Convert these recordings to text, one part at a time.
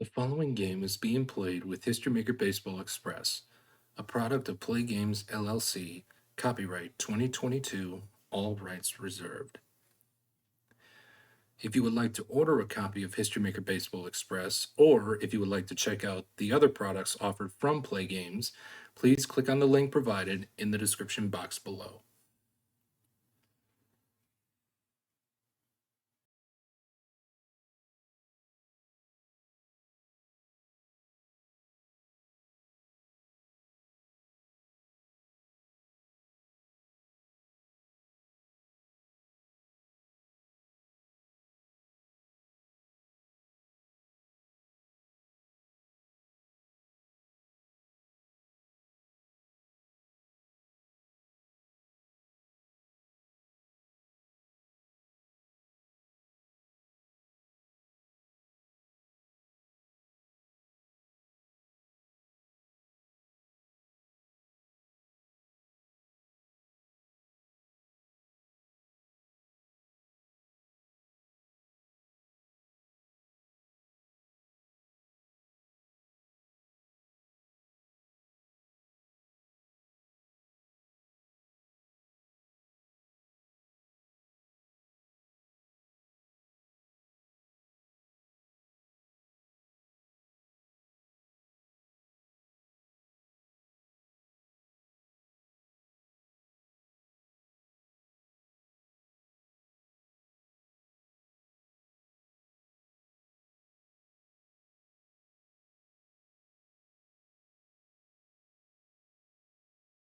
The following game is being played with History Maker Baseball Express, a product of Play Games LLC, copyright 2022, all rights reserved. If you would like to order a copy of History Maker Baseball Express, or if you would like to check out the other products offered from Play Games, please click on the link provided in the description box below.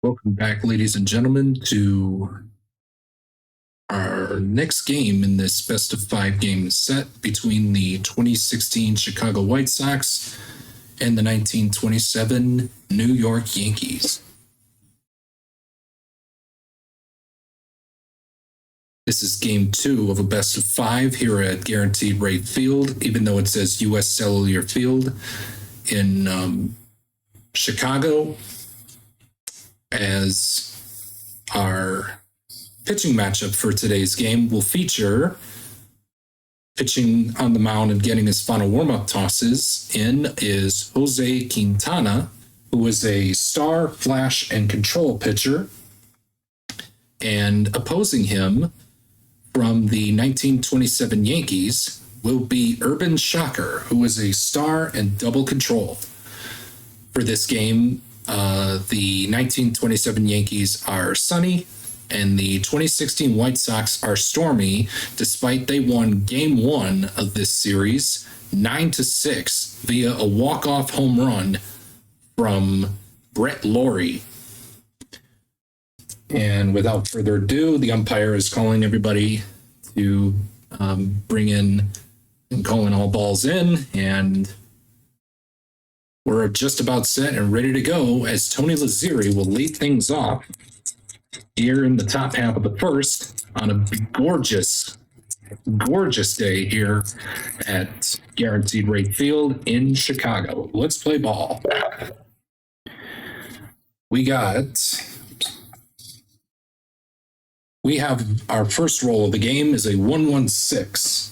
Welcome back, ladies and gentlemen, to our next game in this best of 5 game set between the 2016 Chicago White Sox and the 1927 New York Yankees. This is game 2 of a best of 5 here at Guaranteed Rate Field, even though it says U.S. Cellular Field in Chicago, as our pitching matchup for today's game will feature pitching on the mound and getting his final warm-up tosses in is Jose Quintana, who is a star, flash, and control pitcher. And opposing him from the 1927 Yankees will be Urban Shocker, who is a star and double control. For this game, the 1927 Yankees are sunny, and the 2016 White Sox are stormy, despite they won Game 1 of this series 9-6 via a walk-off home run from Brett Laurie. And without further ado, the umpire is calling everybody to bring in and calling all balls in, and we're just about set and ready to go as Tony Lazzeri will lead things off here in the top half of the first on a gorgeous day here at Guaranteed Rate Field in Chicago. Let's play ball. We have our first roll of the game is a 1-1-6.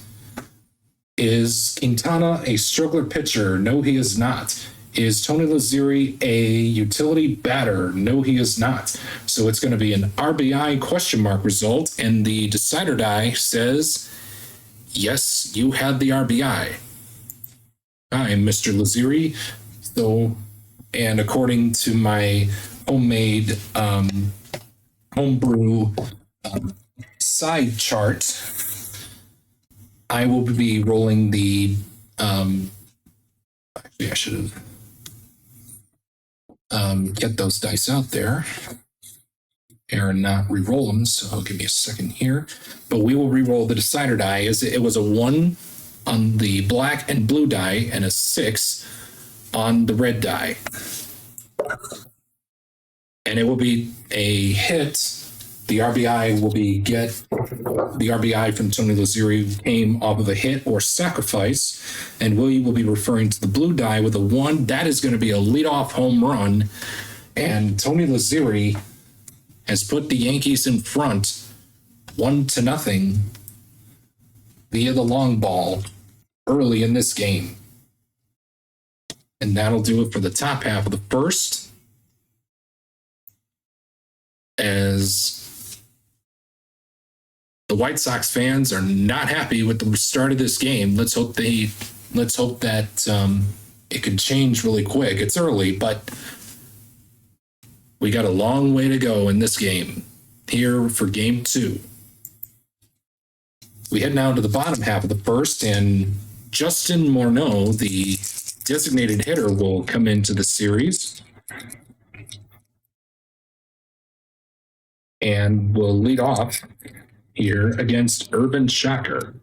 Is Quintana a struggler pitcher? No, he is not. Is Tony Lazzeri a utility batter? No, he is not. So it's going to be an RBI question mark result, and the decider die says, yes, you had the RBI. I'm Mr. Lazzeri. So, and according to my homemade homebrew side chart, I will be rolling the actually I should have get those dice out there and not re-roll them, so give me a second here. But we will re-roll the decider die as it was a 1 on the black and blue die and a 6 on the red die. And it will be a hit. The RBI will be the RBI from Tony Lazzeri came off of a hit or sacrifice, and Willie will be referring to the blue die with a 1. That is going to be a leadoff home run, and Tony Lazzeri has put the Yankees in front 1-0 via the long ball early in this game. And that'll do it for the top half of the first. As the White Sox fans are not happy with the start of this game. Let's hope that it could change really quick. It's early, but we got a long way to go in this game here for game 2. We head now to the bottom half of the first, and Justin Morneau, the designated hitter, will come into the series and will lead off here against Urban Shocker.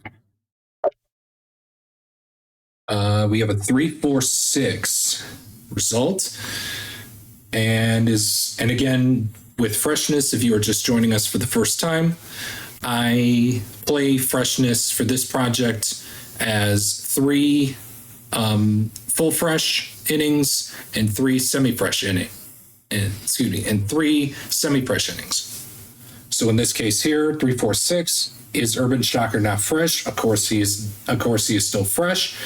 We have a 3-4-6 result, and again, with freshness, if you are just joining us for the first time, I play freshness for this project as 3 full fresh innings and 3 semi-fresh innings. And 3 semi-fresh innings. So in this case here, 3-4-6. Is Urban Shocker not fresh? Of course he is still fresh.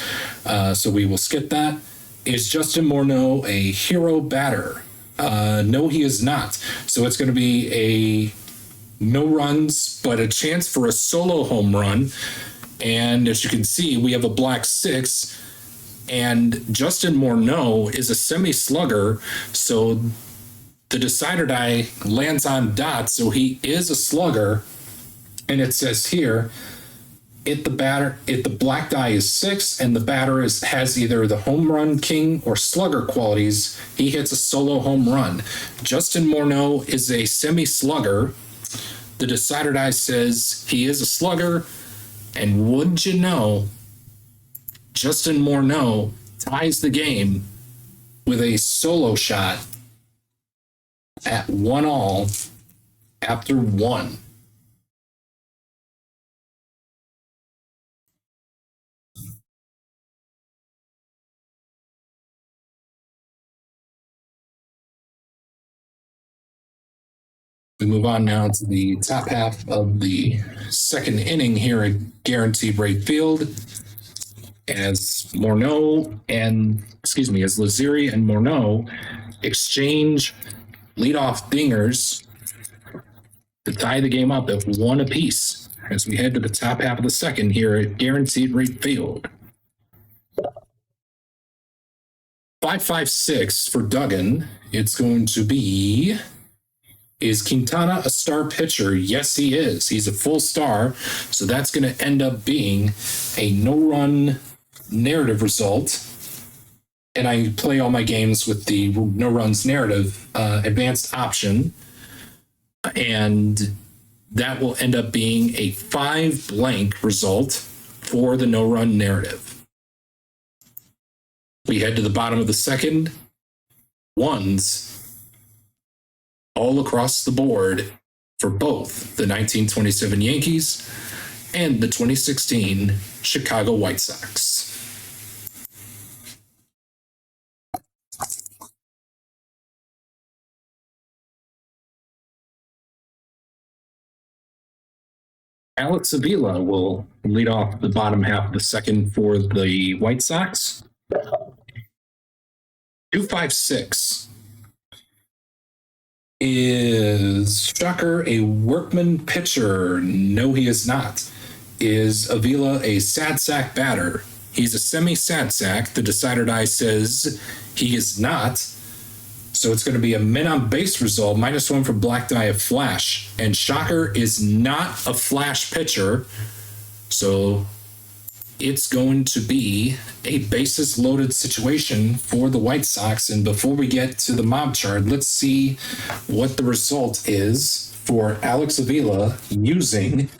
So we will skip that. Is Justin Morneau a hero batter? No, he is not. So it's going to be a no runs, but a chance for a solo home run. And as you can see, we have a black 6. And Justin Morneau is a semi-slugger, so the decider die lands on dots, so he is a slugger. And it says here, if the black die is 6 and the batter has either the home run king or slugger qualities, he hits a solo home run. Justin Morneau is a semi-slugger. The decider die says he is a slugger, and wouldn't you know, Justin Morneau ties the game with a solo shot at 1-1 after 1. We move on now to the top half of the second inning here at Guaranteed Rate Field, as Laziri and Morneau exchange leadoff dingers to tie the game up at 1 apiece as we head to the top half of the second here at Guaranteed Rate Field. 5-5-6 for Duggan. It's going to be... Is Quintana a star pitcher? Yes, he is. He's a full star. So that's going to end up being a no-run narrative result. And I play all my games with the no-runs narrative advanced option. And that will end up being a 5-blank result for the no-run narrative. We head to the bottom of the second. Ones all across the board for both the 1927 Yankees and the 2016 Chicago White Sox. Alex Avila will lead off the bottom half of the second for the White Sox. 2-5-6. Is Shocker a workman pitcher? No, he is not. Is Avila a sad sack batter? He's a semi-sad sack. The decider die says he is not. So it's going to be a men on base result, -1 for black die of flash. And Shocker is not a flash pitcher. So it's going to be a bases loaded situation for the White Sox. And before we get to the mob chart, let's see what the result is for Alex Avila using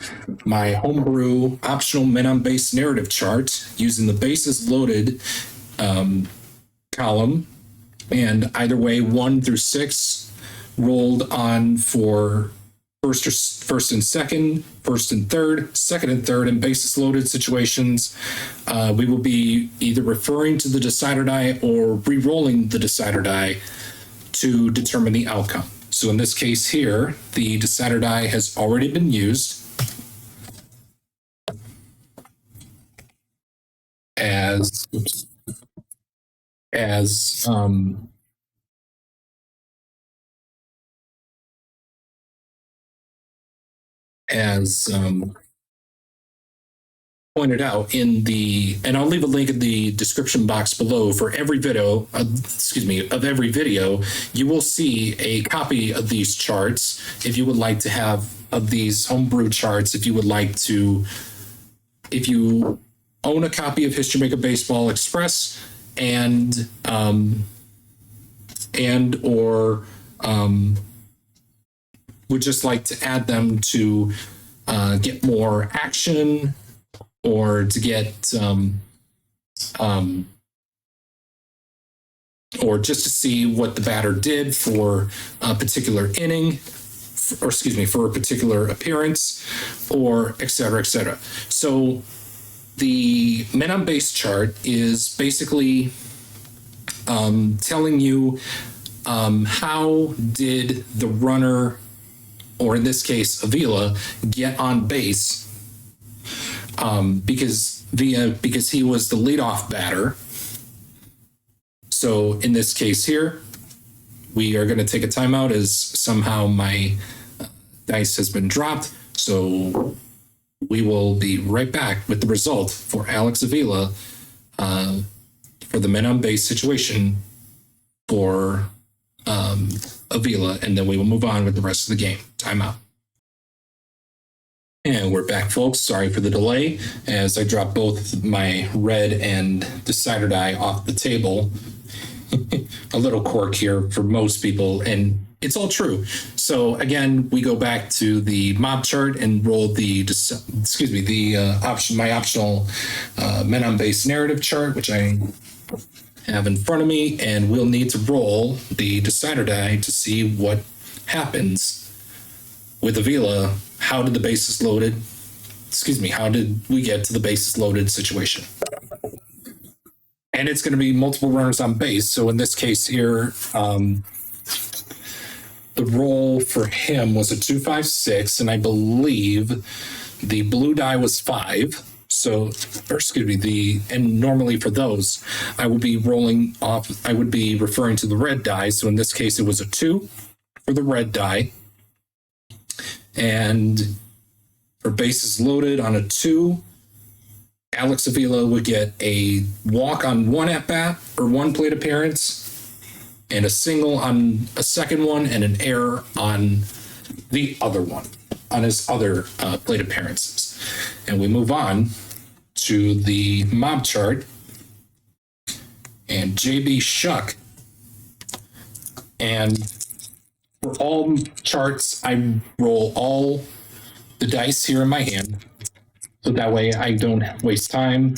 my homebrew optional men on base narrative chart, using the bases loaded column. And either way, 1 through 6 rolled on for first and second, first and third, second and third, and bases loaded situations. We will be either referring to the decider die or re-rolling the decider die to determine the outcome. So in this case here, the decider die has already been used as as as pointed out in the, and I'll leave a link in the description box below for every video, of every video, you will see a copy of these charts if you would like to have, of these homebrew charts, if you would like to, if you own a copy of History Maker Baseball Express and or would just like to add them to get more action, or to get or just to see what the batter did for a particular inning, or for a particular appearance, or et cetera, et cetera. So the men on base chart is basically telling you how did the runner, or in this case Avila, get on base, because he was the leadoff batter. So in this case here, we are going to take a timeout as somehow my dice has been dropped. So we will be right back with the result for Alex Avila for the men on base situation for Avila, and then we will move on with the rest of the game. Timeout. And we're back, folks. Sorry for the delay as I dropped both my red and decider die off the table. A little quirk here for most people, and it's all true. So again, we go back to the mob chart and roll the my optional men on base narrative chart, which I have in front of me, and we'll need to roll the decider die to see what happens with Avila. How did the bases loaded? How did we get to the bases loaded situation? And it's going to be multiple runners on base. So in this case here, the roll for him was a 2-5-6, and I believe the blue die was 5. So, and normally for those, I would be rolling off, I would be referring to the red die. So in this case, it was a 2 for the red die. And for bases loaded on a 2, Alex Avila would get a walk on one at bat or one plate appearance, and a single on a second one, and an error on the other one, on his other plate appearances. And we move on to the mob chart, and JB Shuck. And for all charts, I roll all the dice here in my hand, so that way I don't waste time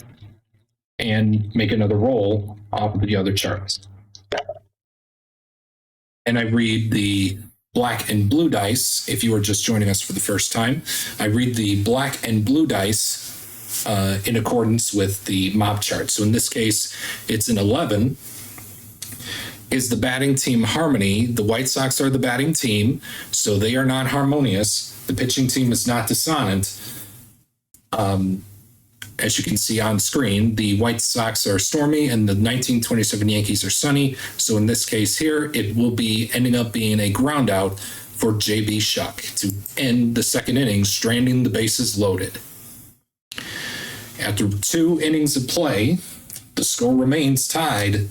and make another roll off of the other charts. And I read the black and blue dice. If you are just joining us for the first time, I read the black and blue dice in accordance with the mob chart. So in this case, it's an 11. Is the batting team harmony? The White Sox are the batting team, so they are not harmonious. The pitching team is not dissonant. As you can see on screen, the White Sox are stormy and the 1927 Yankees are sunny. So in this case here, it will be ending up being a ground out for JB Shuck to end the second inning, stranding the bases loaded. After 2 innings of play, the score remains tied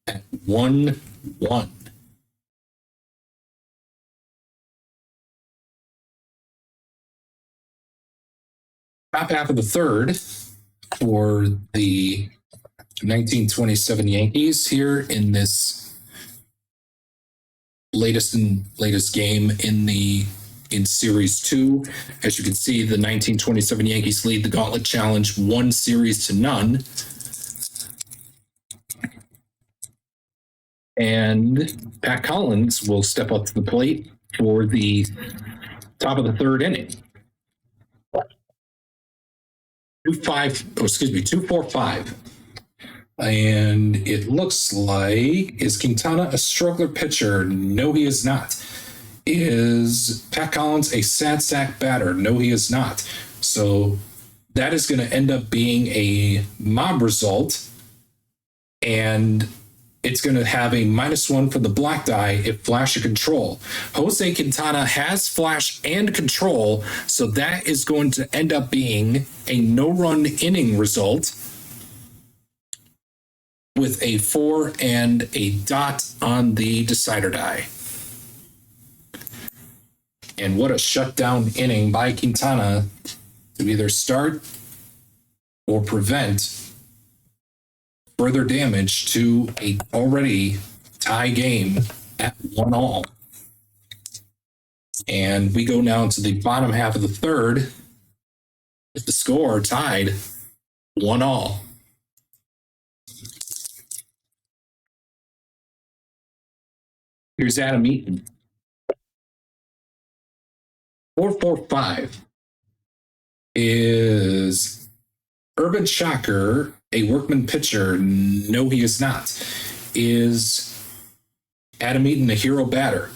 at 1-1. Top half of the third for the 1927 Yankees here in this latest game in Series 2. As you can see, the 1927 Yankees lead the Gauntlet Challenge 1-0. And Pat Collins will step up to the plate for the top of the third inning. 2-4-5. And it looks like, is Quintana a struggler pitcher? No, he is not. Is Pat Collins a sad sack batter? No, he is not. So that is going to end up being a mob result. And it's going to have a -1 for the black die if flash or control. Jose Quintana has flash and control, so that is going to end up being a no-run inning result with a 4 and a dot on the decider die. And what a shutdown inning by Quintana to either start or prevent further damage to a already tie game at 1-1. And we go now to the bottom half of the third with the score tied 1-1. Here's Adam Eaton. 445 is Urban Shocker, a workman pitcher. No, he is not. Is Adam Eaton a hero batter?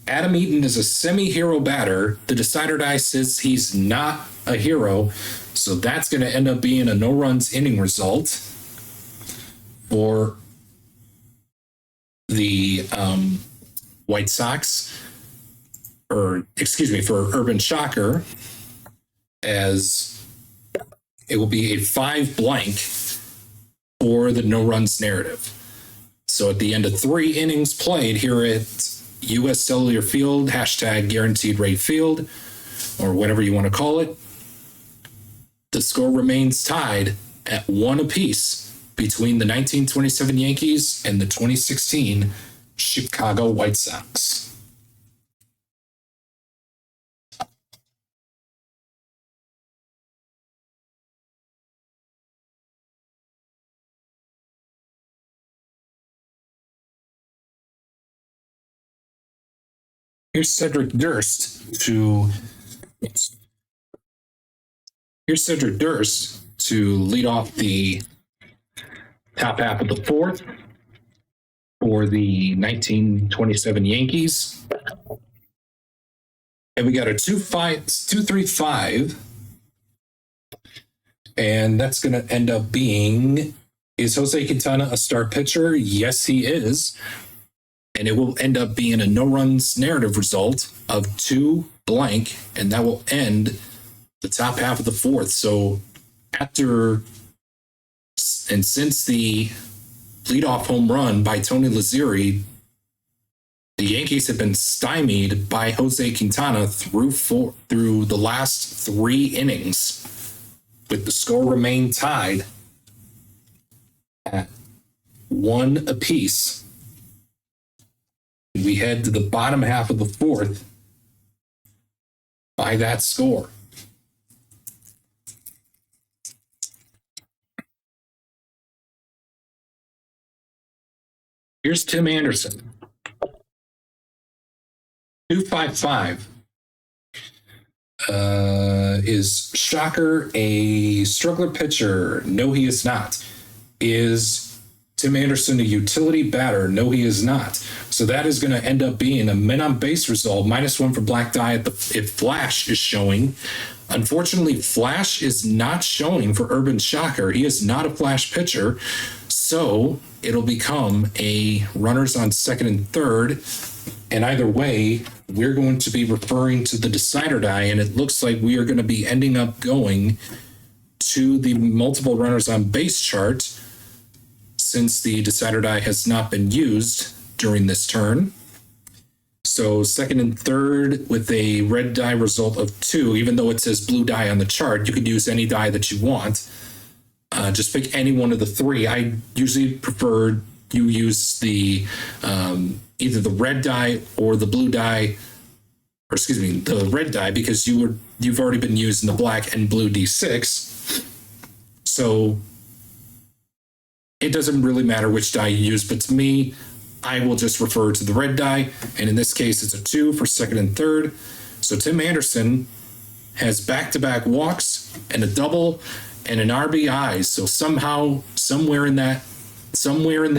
Adam Eaton is a semi-hero batter. The decider die says he's not a hero, so that's going to end up being a no-runs inning result for the White Sox, for Urban Shocker, as it will be a 5 blank for the no runs narrative. So at the end of 3 innings played here at US Cellular Field, #guaranteed rate field, or whatever you want to call it, the score remains tied at 1 apiece between the 1927 Yankees and the 2016 Chicago White Sox. Here's Cedric Durst to lead off the top half of the fourth for the 1927 Yankees. And we got a 2-3-5. And that's going to end up being, is Jose Quintana a star pitcher? Yes, he is. And it will end up being a no-runs narrative result of 2 blank, and that will end the top half of the fourth. So since the leadoff home run by Tony Lazzeri, the Yankees have been stymied by Jose Quintana through the last 3 innings, with the score remain tied at 1 apiece. We head to the bottom half of the fourth by that score. Here's Tim Anderson. 255. Is Shocker a struggler pitcher? No, he is not. Is Tim Anderson a utility batter? No, he is not. So that is going to end up being a men on base result, -1 for black die if Flash is showing. Unfortunately, Flash is not showing for Urban Shocker. He is not a Flash pitcher. So it'll become a runners on second and third. And either way, we're going to be referring to the decider die, and it looks like we are going to be ending up going to the multiple runners on base chart, since the decider die has not been used during this turn. So second and third with a red die result of 2, even though it says blue die on the chart, you could use any die that you want. Just pick any one of the 3. I usually prefer you use the either the red die or the blue die, or the red die, because you've already been using the black and blue D6. So it doesn't really matter which die you use, but to me, I will just refer to the red die, and in this case, it's a 2 for second and third. So Tim Anderson has back-to-back walks and a double and an RBI. So somehow, somewhere in the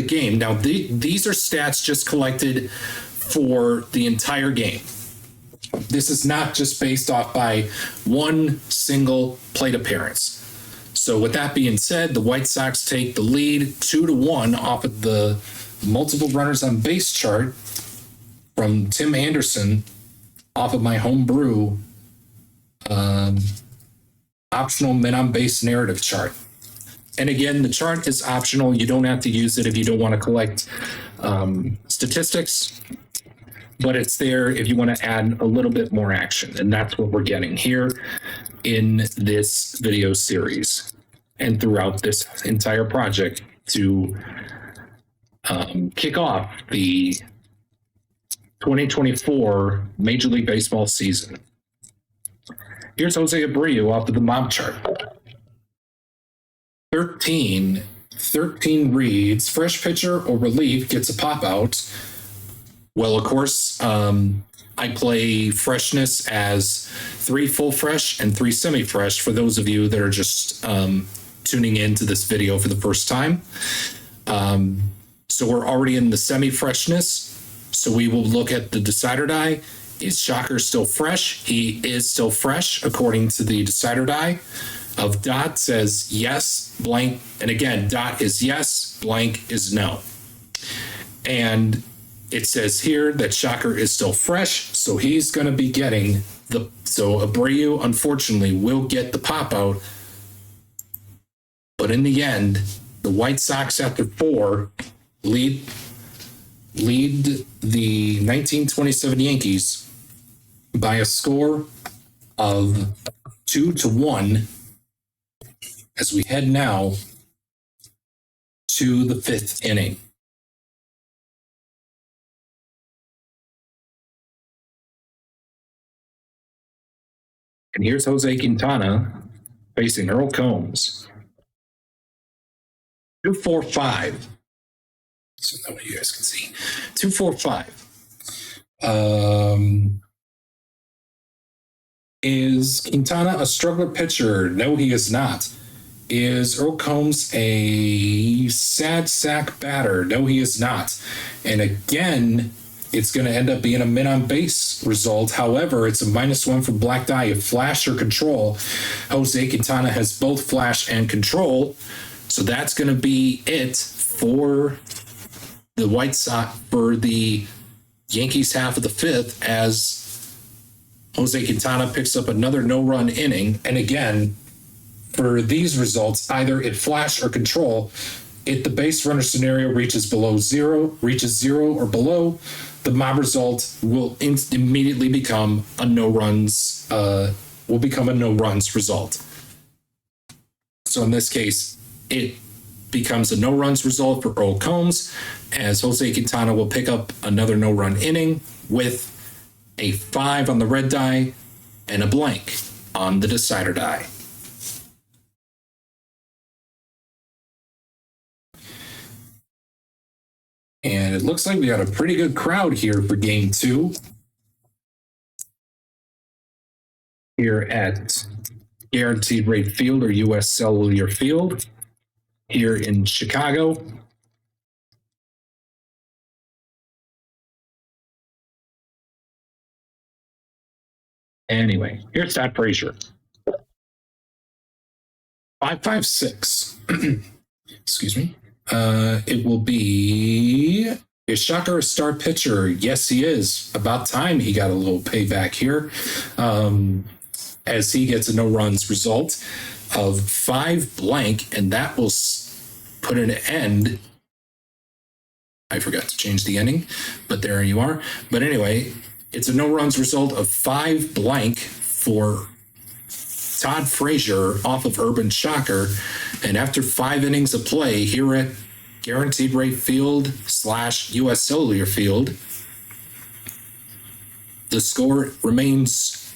game. Now, these are stats just collected for the entire game. This is not just based off by one single plate appearance. So with that being said, the White Sox take the lead 2-1 off of the multiple runners on base chart from Tim Anderson off of my homebrew optional men on base narrative chart. And again, the chart is optional. You don't have to use it if you don't want to collect statistics, but it's there if you want to add a little bit more action. And that's what we're getting here in this video series and throughout this entire project to kick off the 2024 Major League Baseball season. Here's Jose Abreu off of the mob chart. 13 reads, fresh pitcher or relief gets a pop out. Well, of course, I play freshness as 3 full fresh and 3 semi-fresh for those of you that are just tuning into this video for the first time. So we're already in the semi-freshness. So we will look at the decider die. Is Shocker still fresh? He is still fresh according to the decider die. Of dot says yes, blank, and again, dot is yes, blank is no. And it says here that Shocker is still fresh, so he's going to be getting so Abreu, unfortunately, will get the pop out. But in the end, the White Sox, after 4, lead the 1927 Yankees by a score of 2-1 as we head now to the 5th inning. And here's Jose Quintana facing Earl Combs. 2-4-5. So that way you guys can see. 2-4-5. Is Quintana a struggler pitcher? No, he is not. Is Earl Combs a sad sack batter? No, he is not. And again, it's going to end up being a men on base result. However, it's a -1 for black die if flash or control. Jose Quintana has both flash and control. So that's going to be it for the White Sox, for the Yankees half of the 5th, as Jose Quintana picks up another no-run inning. And again, for these results, either it flash or control, if the base runner scenario reaches zero or below, the mob result will immediately become a no-runs result. So in this case, it becomes a no-runs result for Earl Combs, as Jose Quintana will pick up another no-run inning with a 5 on the red die and a blank on the decider die. And it looks like we got a pretty good crowd here for Game 2 here at Guaranteed Rate Field, or U.S. Cellular Field, here in Chicago. Anyway, here's Todd Frazier. 5.56. Excuse me. It will be, is Shocker a star pitcher? Yes, he is. About time he got a little payback here, as he gets a no-runs result of 5 blank, and that will put an end. I forgot to change the ending, but there you are. But anyway, it's a no-runs result of 5 blank for Todd Frazier off of Urban Shocker. And after 5 innings of play here at Guaranteed Rate Field / U.S. Cellular Field, the score remains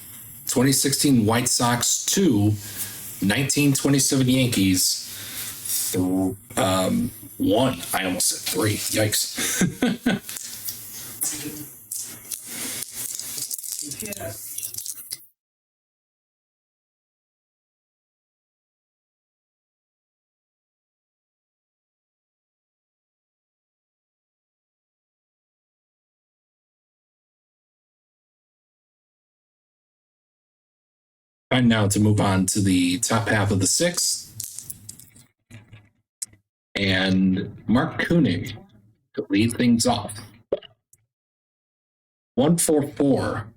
2016 White Sox 2, 1927 Yankees 1. I almost said 3. Yikes. Yeah. Time now to move on to the top half of the 6th. And Mark Koenig to lead things off. 144.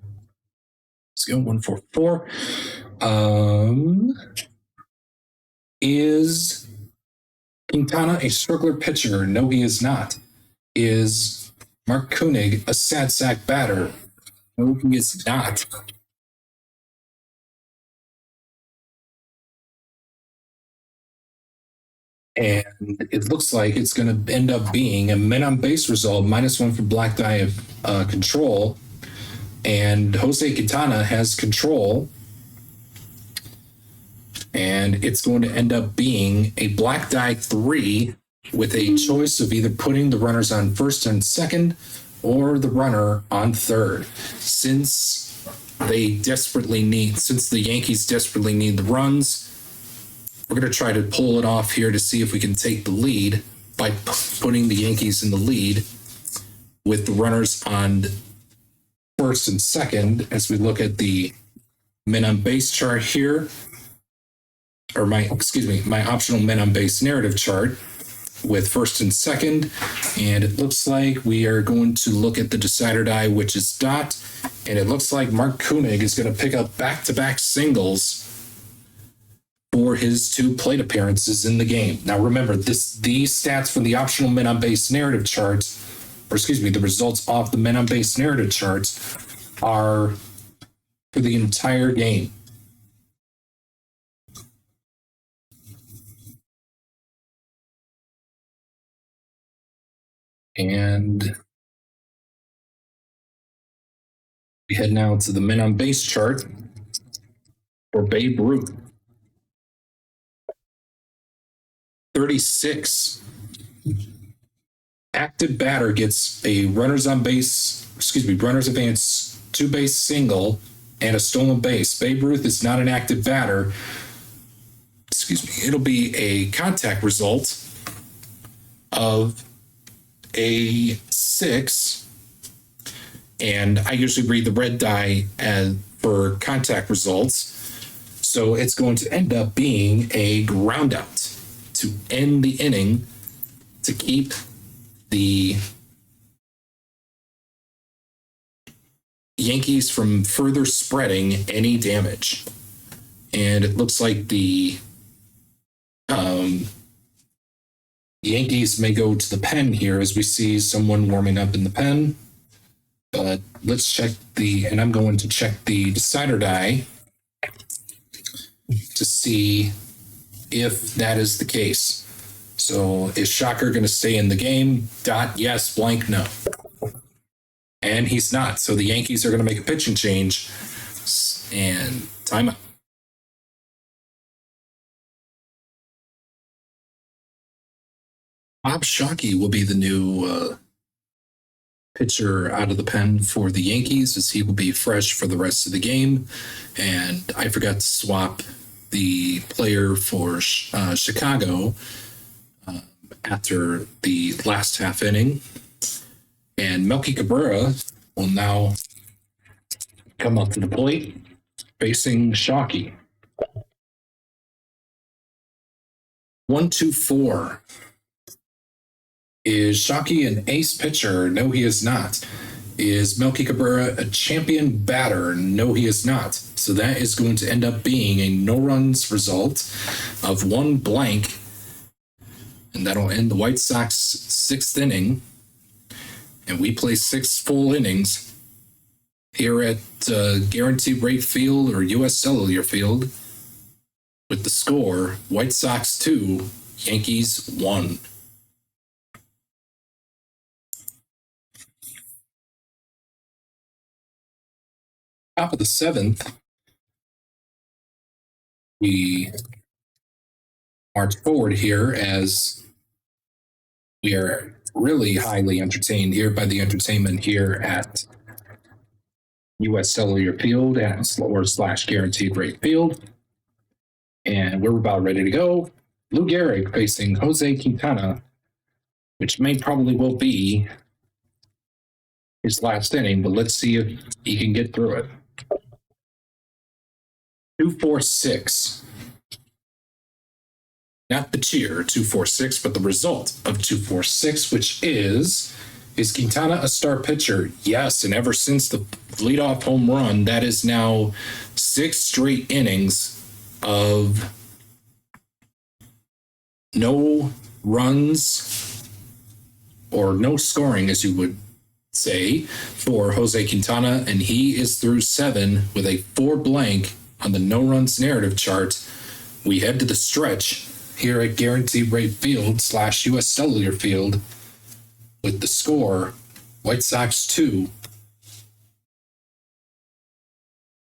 Let's go 144. Is Quintana a struggler pitcher? No, he is not. Is Mark Koenig a sad sack batter? No, he is not. And it looks like it's going to end up being a men on base result, -1 for black die control. And Jose Quintana has control. And it's going to end up being a black die 3 with a choice of either putting the runners on first and second or the runner on third. Since the Yankees desperately need the runs, we're going to try to pull it off here to see if we can take the lead by putting the Yankees in the lead with the runners on first and second as we look at the men on base chart here, or my optional men on base narrative chart with first and second. And it looks like we are going to look at the decider die, which is Dot. And it looks like Mark Koenig is going to pick up back-to-back singles for his 2 plate appearances in the game. Now remember, these stats from the optional men on base narrative charts, the results off the men on base narrative charts are for the entire game. And we head now to the men on base chart for Babe Ruth. 36. Active batter gets a runners advance 2-base single and a stolen base. Babe Ruth is not an active batter. It'll be a contact result of a 6. And I usually read the red die for contact results. So it's going to end up being a ground out to end the inning to keep the Yankees from further spreading any damage. And it looks like the Yankees may go to the pen here as we see someone warming up in the pen. But let's check and I'm going to check the decider die to see if that is the case. So is Shocker going to stay in the game? Dot, yes, blank, no. And he's not. So the Yankees are going to make a pitching change and timeout. Bob Shockey will be the new pitcher out of the pen for the Yankees, as he will be fresh for the rest of the game. And I forgot to swap the player for Chicago after the last half inning. And Melky Cabrera will now come up to the plate facing Shockey. 1-2-4. Is Shockey an ace pitcher? No, he is not. Is Melky Cabrera a champion batter? No, he is not. So that is going to end up being a no-runs result of 1 blank. And that'll end the White Sox 6th inning. And we play 6 full innings here at Guaranteed Rate Field or U.S. Cellular Field with the score White Sox 2, Yankees 1. Top of the 7th, we march forward here as we are really highly entertained here by the entertainment here at U.S. Cellular Field / Guaranteed Rate Field. And we're about ready to go. Lou Gehrig facing Jose Quintana, which probably will be his last inning, but let's see if he can get through it. 2-4-6. not the cheer 246, but the result of 246, which is Quintana a star pitcher? Yes, and ever since the leadoff home run, that is now 6 straight innings of no runs or no scoring, as you would say, for Jose Quintana, and he is through 7 with a 4 blank on the no runs narrative chart. We head to the stretch here at Guaranteed Rate Field / US Cellular Field with the score White Sox 2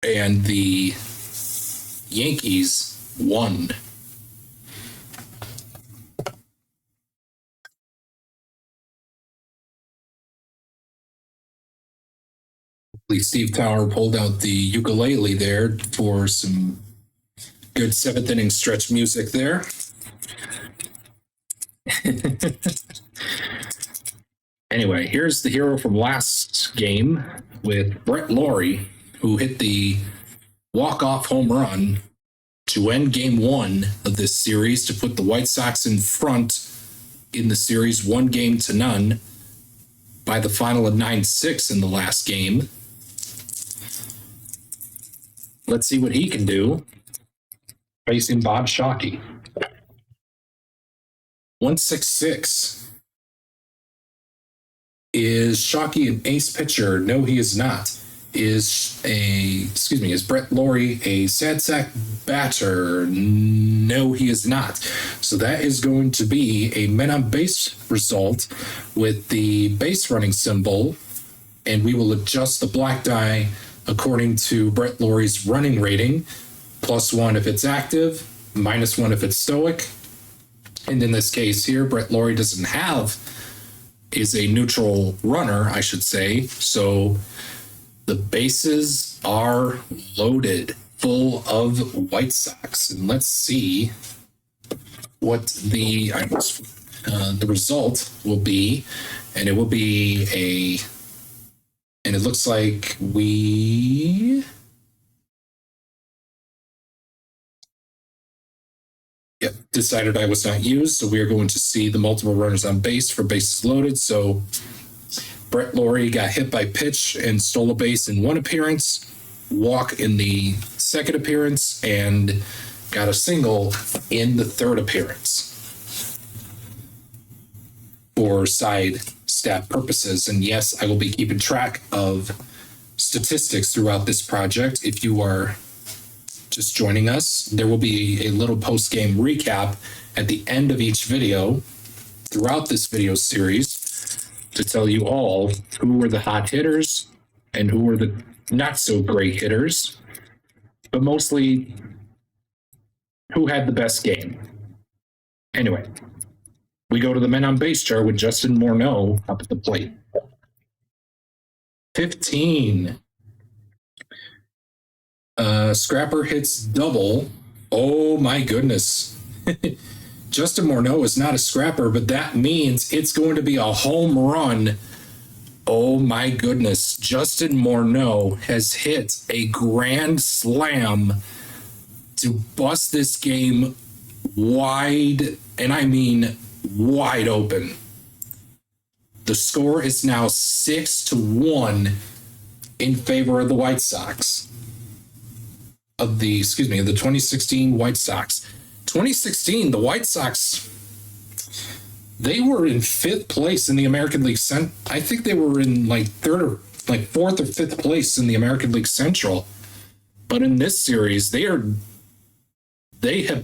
and the Yankees 1. Steve Tower pulled out the ukulele there for some good 7th inning stretch music there. Anyway, here's the hero from last game with Brett Lawrie, who hit the walk-off home run to end game 1 of this series to put the White Sox in front in the series 1-0 by the final of 9-6 in the last game. Let's see what he can do facing Bob Shockey. 166. Is Shockey an ace pitcher? No, he is not. Is Brett Lawrie a sad sack batter? No, he is not. So that is going to be a men on base result with the base running symbol, and we will adjust the black die according to Brett Lawrie's running rating, +1 if it's active, -1 if it's stoic. And in this case here, Brett Lawrie is a neutral runner, I should say. So the bases are loaded, full of White Sox. And let's see what the result will be. And it will be and it looks like we decided I was not used, so we are going to see the multiple runners on base for bases loaded. So Brett Lawrie got hit by pitch and stole a base in 1 appearance, walk in the 2nd appearance, and got a single in the 3rd appearance for side stat purposes. And yes, I will be keeping track of statistics throughout this project. If you are just joining us, there will be a little post-game recap at the end of each video throughout this video series to tell you all who were the hot hitters and who were the not so great hitters, but mostly who had the best game. Anyway, we go to the men on base chart with Justin Morneau up at the plate. 15. Scrapper hits double. Oh my goodness. Justin Morneau is not a scrapper, but that means it's going to be a home run. Oh my goodness. Justin Morneau has hit a grand slam to bust this game wide, and I mean wide open. The score is now 6-1 in favor of the White Sox. Of the 2016 White Sox. 2016, the White Sox, they were in 5th place in the American League Central. I think they were in 4th or 5th place in the American League Central. But in this series, they have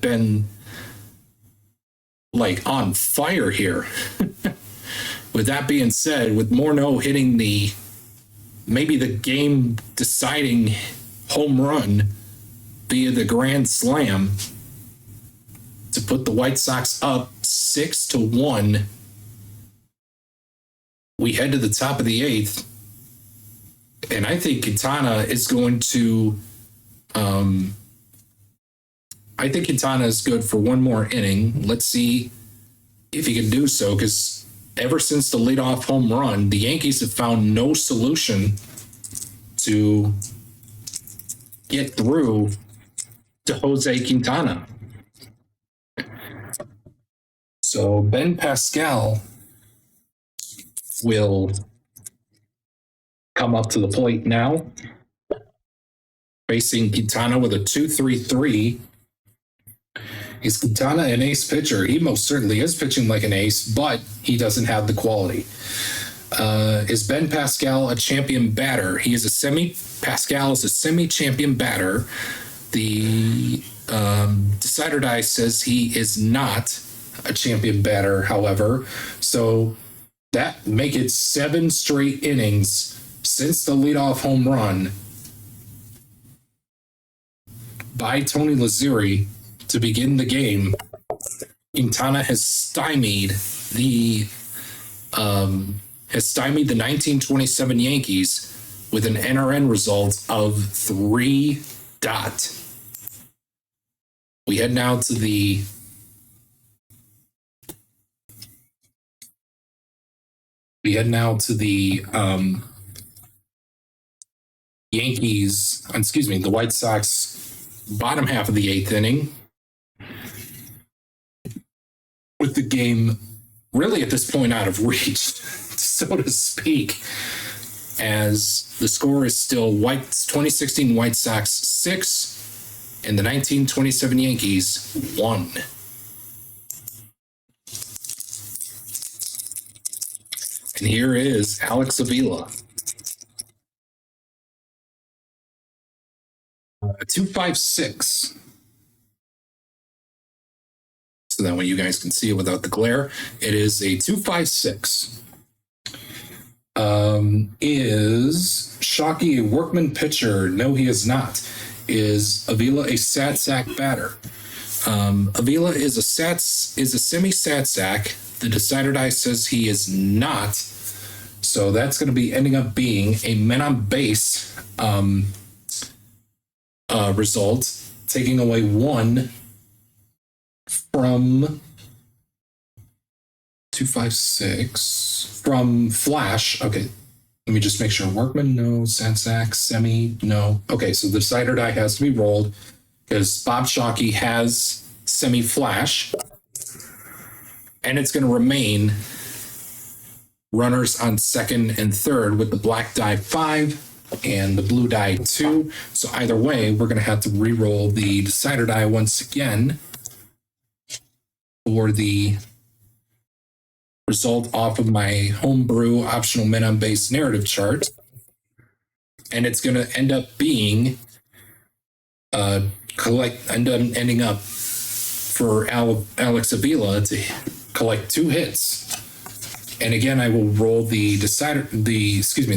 been on fire here. With that being said, with Morneau hitting maybe the game deciding home run via the grand slam to put the White Sox up 6-1. We head to the top of the 8th, and I think Quintana is going to. I think Quintana is good for one more inning. Let's see if he can do so, because ever since the leadoff home run, the Yankees have found no solution to get through to Jose Quintana. So Ben Pascal will come up to the plate now, facing Quintana with a 2-3-3. Is Quintana an ace pitcher? He most certainly is pitching like an ace, but he doesn't have the quality. Is Ben Pascal a champion batter? Pascal is a semi-champion batter. The decider die says he is not a champion batter, however. So that make it 7 straight innings since the leadoff home run by Tony Lazzeri to begin the game. Quintana has stymied the 1927 Yankees with an NRN result of 3. We head now to the the White Sox bottom half of the 8th inning, with the game really at this point out of reach, so to speak, as the score is still 2016 White Sox 6 and the 1927 Yankees 1. And here is Alex Avila. 256. So that way you guys can see it without the glare. It is a 256. Is Shockey a workman pitcher? No, he is not. Is Avila a sat sack batter? Avila is a semi-sat sack. The decider die says he is not. So that's going to be ending up being a men on base result, taking away 1 from 256 from Flash. Okay, let me just make sure. Workman, no. Sansack, semi, no. Okay, so the decider die has to be rolled because Bob Shockey has semi Flash, and it's going to remain runners on second and third with the black die 5 and the blue die 2. So either way, we're going to have to re-roll the decider die once again for the result off of my homebrew optional men on base narrative chart. And it's going to end up being ending up for Alex Avila to collect 2 hits. And again, I will roll the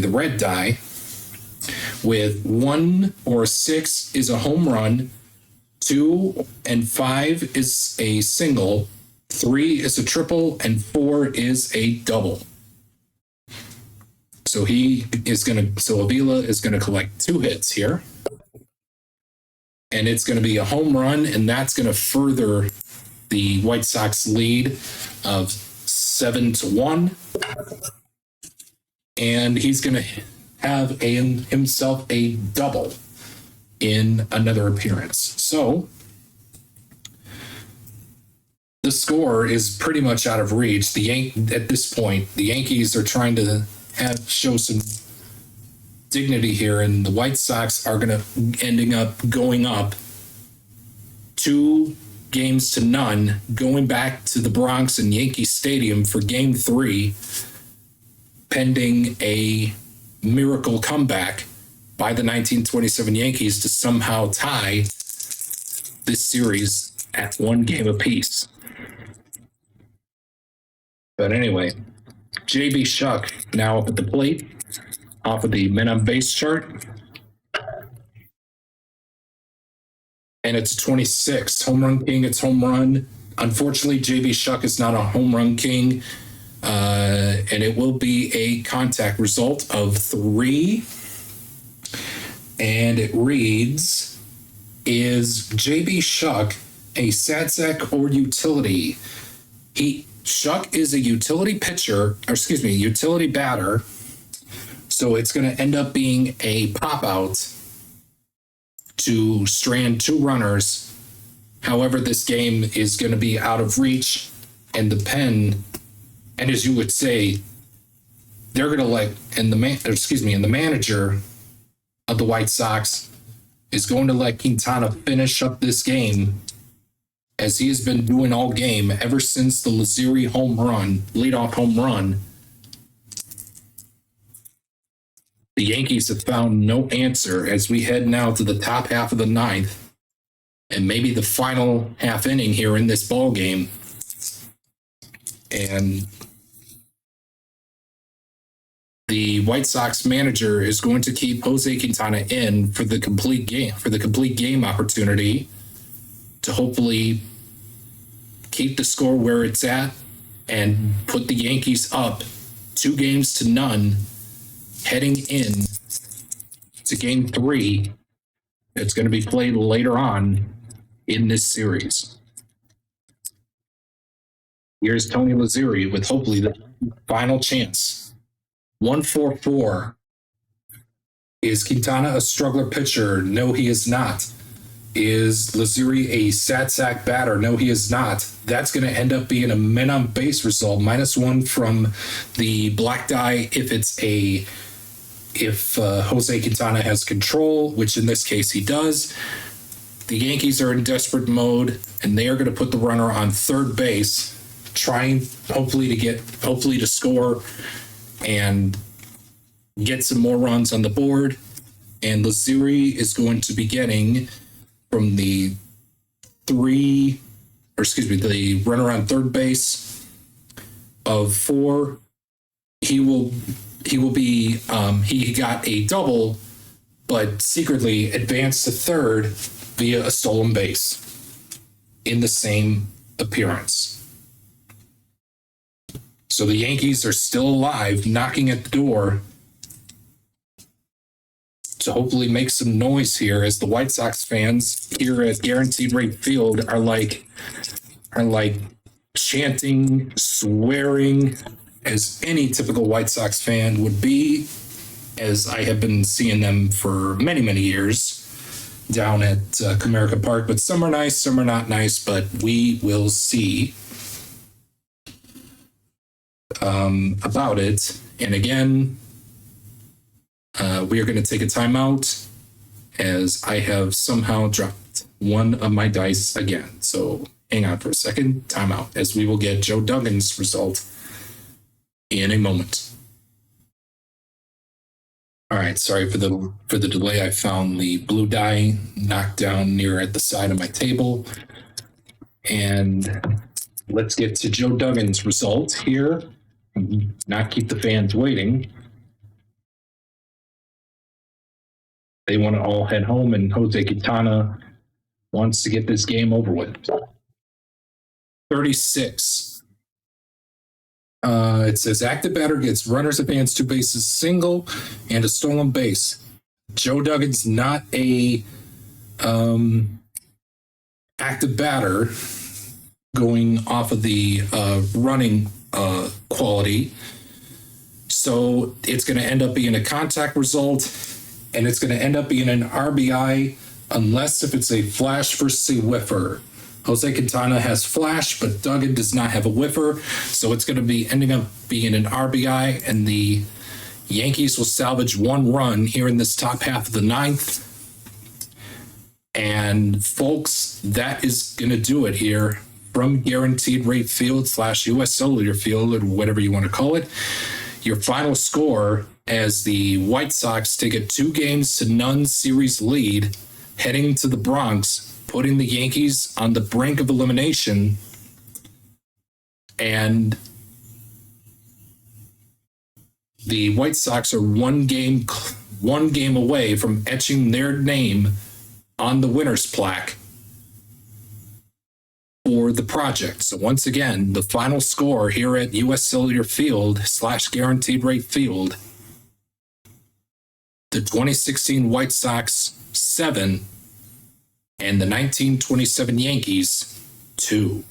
red die with 1 or 6 is a home run, 2 and 5 is a single, 3 is a triple, and 4 is a double. So Avila is gonna collect 2 hits here. And it's gonna be a home run, and that's gonna further the White Sox lead of 7-1. And he's gonna have himself a double in another appearance. So the score is pretty much out of reach. At this point, the Yankees are trying to show some dignity here, and the White Sox are ending up going up 2-0, going back to the Bronx and Yankee Stadium for Game 3, pending a miracle comeback by the 1927 Yankees to somehow tie this series at 1 game apiece. But anyway, JB Shuck now up at the plate off of the men on base chart. And it's 26. Home run king, it's home run. Unfortunately, JB Shuck is not a home run king. And it will be a contact result of 3. And it reads, is JB Shuck a sad sack or utility? Shuck is a utility utility batter. So it's going to end up being a pop out to strand 2 runners. However, this game is going to be out of reach and the pen, and as you would say, they're going to let, and the manager of the White Sox is going to let Quintana finish up this game as he has been doing all game ever since the Lazeri leadoff home run. The Yankees have found no answer as we head now to the top half of the ninth and maybe the final half inning here in this ball game. And the White Sox manager is going to keep Jose Quintana in for the complete game opportunity to hopefully keep the score where it's at and put the Yankees up 2-0 heading in to game 3. It's going to be played later on in this series. Here's Tony Lazeri with hopefully the final chance. 1-4-4. Is Quintana a struggler pitcher? No, he is not. Is Lazeri a sad sack batter? No, he is not. That's going to end up being a men on base result, -1 from the black die if Jose Quintana has control, which in this case he does. The Yankees are in desperate mode, and they are going to put the runner on third base, trying hopefully to score and get some more runs on the board. And Lazeri is going to be getting from the runner on third base of 4. He got a double, but secretly advanced to third via a stolen base in the same appearance. So the Yankees are still alive, knocking at the door to hopefully make some noise here, as the White Sox fans here at Guaranteed Rate Field are like chanting, swearing, as any typical White Sox fan would be, as I have been seeing them for many, many years down at Comerica Park. But some are nice, some are not nice, but we will see about it. And again, we are going to take a timeout as I have somehow dropped one of my dice again. So hang on for a second, timeout, as we will get Joe Duggan's result in a moment. All right, sorry for the delay. I found the blue die knocked down near at the side of my table. And let's get to Joe Duggan's result here, not keep the fans waiting. They want to all head home, and Jose Quintana wants to get this game over with. 36. It says active batter gets runners advance 2 bases single and a stolen base. Joe Duggan's not a active batter going off of the running quality. So it's going to end up being a contact result, and it's going to end up being an RBI unless if it's a flash versus a whiffer. Jose Quintana has flash, but Duggan does not have a whiffer, so it's going to be ending up being an RBI, and the Yankees will salvage 1 run here in this top half of the 9th. And folks, that is going to do it here from Guaranteed Rate Field / US Cellular Field, or whatever you want to call it. Your final score as the White Sox take a 2-0 series lead heading to the Bronx, putting the Yankees on the brink of elimination. And the White Sox are one game away from etching their name on the winner's plaque for the project. So once again, the final score here at US Cellular Field / Guaranteed Rate Field, the 2016 White Sox 7 and the 1927 Yankees 2.